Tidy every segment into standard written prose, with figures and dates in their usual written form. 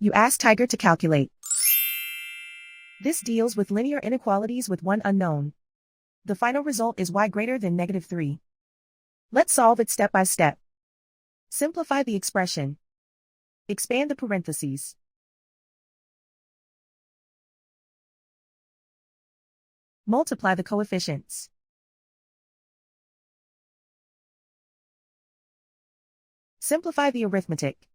You ask Tiger to calculate. This deals with linear inequalities with one unknown. The final result is y greater than -3. Let's solve it step by step. Simplify the expression. Expand the parentheses. Multiply the coefficients. Simplify the arithmetic.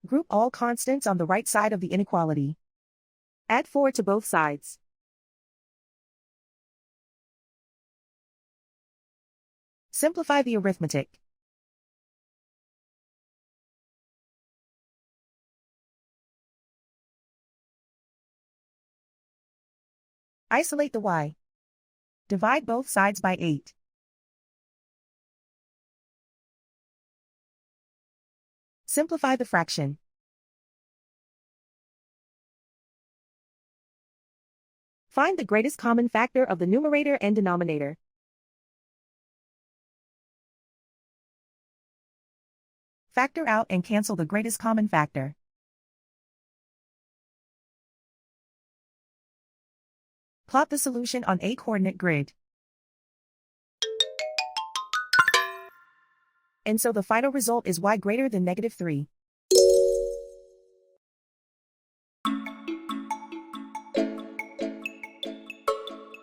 Group all constants on the right side of the inequality. Add 4 to both sides. Simplify the arithmetic. Isolate the y. Divide both sides by 8. Simplify the fraction. Find the greatest common factor of the numerator and denominator. Factor out and cancel the greatest common factor. Plot the solution on a coordinate grid. And so the final result is y greater than -3.